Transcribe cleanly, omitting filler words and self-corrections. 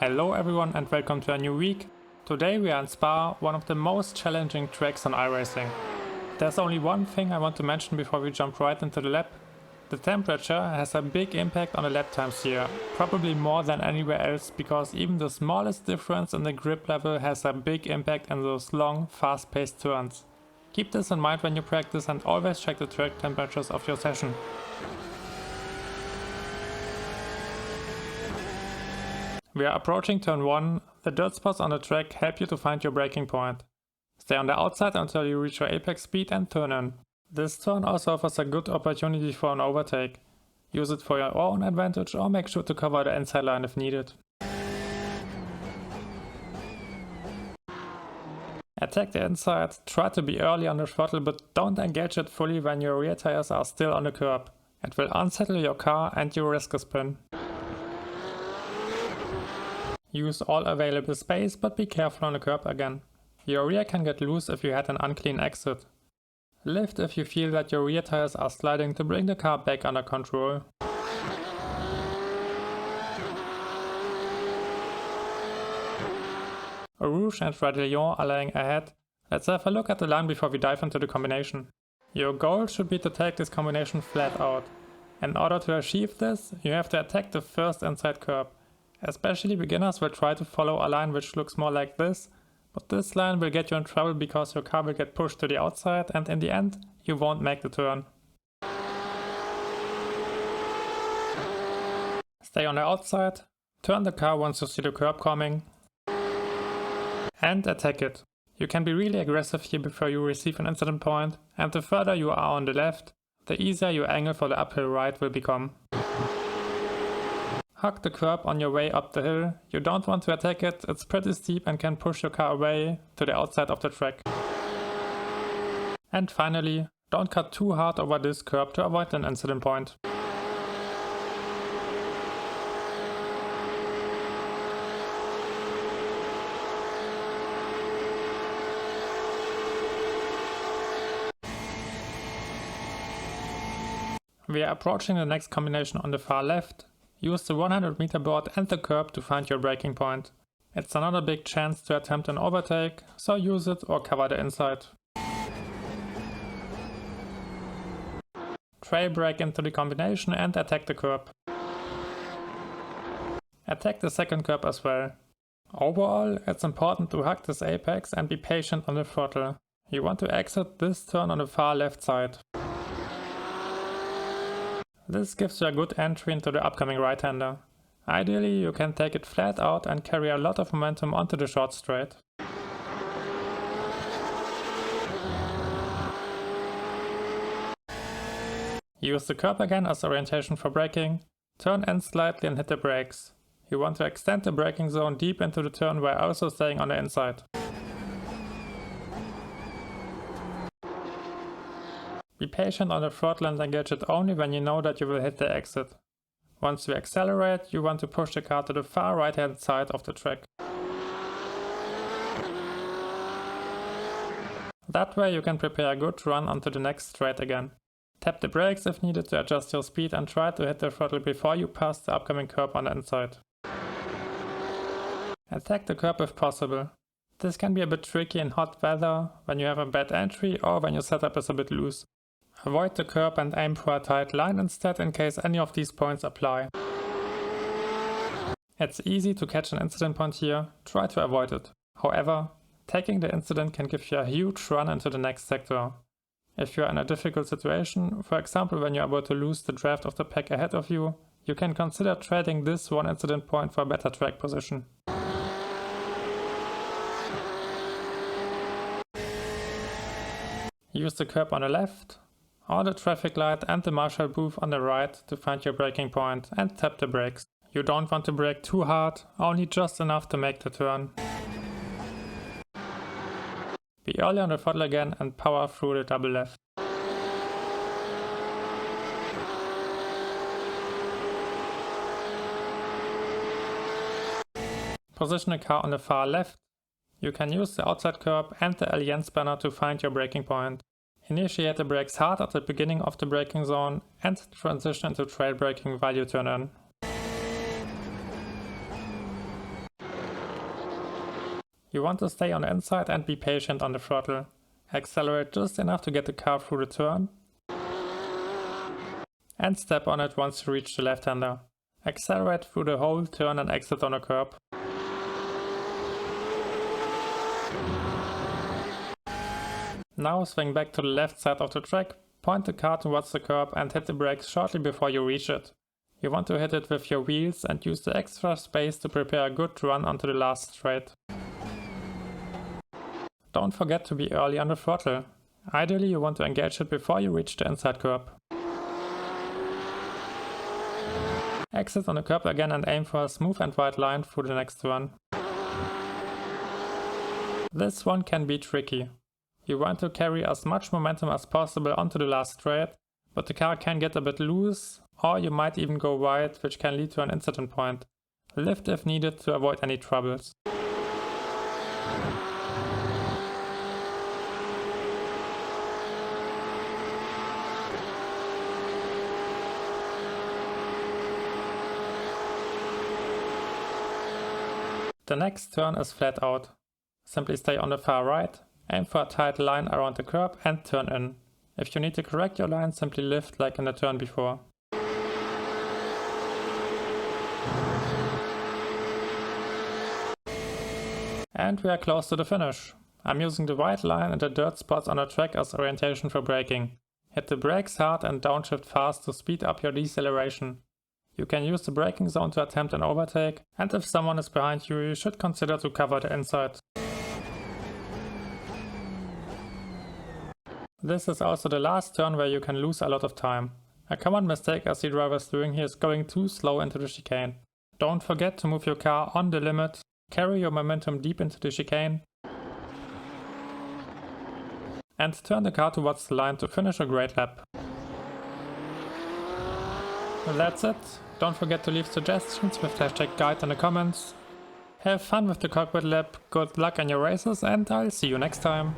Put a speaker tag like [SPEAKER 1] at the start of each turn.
[SPEAKER 1] Hello everyone and welcome to a new week. Today we are in Spa, one of the most challenging tracks on iRacing. There's only one thing I want to mention before we jump right into the lap. The temperature has a big impact on the lap times here, probably more than anywhere else, because even the smallest difference in the grip level has a big impact in those long, fast-paced turns. Keep this in mind when you practice and always check the track temperatures of your session. We are approaching turn 1. The dirt spots on the track help you to find your braking point. Stay on the outside until you reach your apex speed and turn in. This turn also offers a good opportunity for an overtake. Use it for your own advantage or make sure to cover the inside line if needed. Attack the inside, try to be early on the throttle but don't engage it fully when your rear tires are still on the curb. It will unsettle your car and you risk a spin. Use all available space but be careful on the curb again. Your rear can get loose if you had an unclean exit. Lift if you feel that your rear tires are sliding to bring the car back under control. Rouge and Radillon are laying ahead. Let's have a look at the line before we dive into the combination. Your goal should be to take this combination flat out. In order to achieve this, you have to attack the first inside curb. Especially beginners will try to follow a line which looks more like this, but this line will get you in trouble because your car will get pushed to the outside and in the end, you won't make the turn. Stay on the outside, turn the car once you see the curb coming, and attack it. You can be really aggressive here before you receive an incident point, and the further you are on the left, the easier your angle for the uphill right will become. Hug the curb on your way up the hill. You don't want to attack it, it's pretty steep and can push your car away to the outside of the track. And finally, don't cut too hard over this curb to avoid an incident point. We are approaching the next combination on the far left. Use the 100 meter board and the curb to find your braking point. It's another big chance to attempt an overtake, so use it or cover the inside. Trail brake into the combination and attack the curb. Attack the second curb as well. Overall, it's important to hug this apex and be patient on the throttle. You want to exit this turn on the far left side. This gives you a good entry into the upcoming right-hander. Ideally, you can take it flat out and carry a lot of momentum onto the short straight. Use the curb again as orientation for braking. Turn in slightly and hit the brakes. You want to extend the braking zone deep into the turn while also staying on the inside. Be patient on the throttle and engage it only when you know that you will hit the exit. Once you accelerate, you want to push the car to the far right hand side of the track. That way you can prepare a good run onto the next straight again. Tap the brakes if needed to adjust your speed and try to hit the throttle before you pass the upcoming curb on the inside. Attack the curb if possible. This can be a bit tricky in hot weather, when you have a bad entry or when your setup is a bit loose. Avoid the curb and aim for a tight line instead in case any of these points apply. It's easy to catch an incident point here, try to avoid it. However, taking the incident can give you a huge run into the next sector. If you are in a difficult situation, for example when you are about to lose the draft of the pack ahead of you, you can consider trading this one incident point for a better track position. Use the curb on the left, or the traffic light and the marshal booth on the right to find your braking point and tap the brakes. You don't want to brake too hard, only just enough to make the turn. Be early on the throttle again and power through the double left. Position the car on the far left. You can use the outside curb and the Allianz banner to find your braking point. Initiate the brakes hard at the beginning of the braking zone and transition into trail braking while you turn in. You want to stay on the inside and be patient on the throttle. Accelerate just enough to get the car through the turn. And step on it once you reach the left-hander. Accelerate through the whole turn and exit on a curb. Now swing back to the left side of the track, point the car towards the curb and hit the brakes shortly before you reach it. You want to hit it with your wheels and use the extra space to prepare a good run onto the last straight. Don't forget to be early on the throttle. Ideally you want to engage it before you reach the inside curb. Exit on the curb again and aim for a smooth and wide line through the next run. This one can be tricky. You want to carry as much momentum as possible onto the last straight, but the car can get a bit loose, or you might even go wide, which can lead to an incident point. Lift if needed to avoid any troubles. The next turn is flat out. Simply stay on the far right, aim for a tight line around the curb and turn in. If you need to correct your line, simply lift like in the turn before. And we are close to the finish. I'm using the white line and the dirt spots on the track as orientation for braking. Hit the brakes hard and downshift fast to speed up your deceleration. You can use the braking zone to attempt an overtake, and if someone is behind you, you should consider to cover the inside. This is also the last turn where you can lose a lot of time. A common mistake I see drivers doing here is going too slow into the chicane. Don't forget to move your car on the limit, carry your momentum deep into the chicane, and turn the car towards the line to finish a great lap. That's it. Don't forget to leave suggestions with #guide in the comments. Have fun with the cockpit lap, good luck in your races, and I'll see you next time.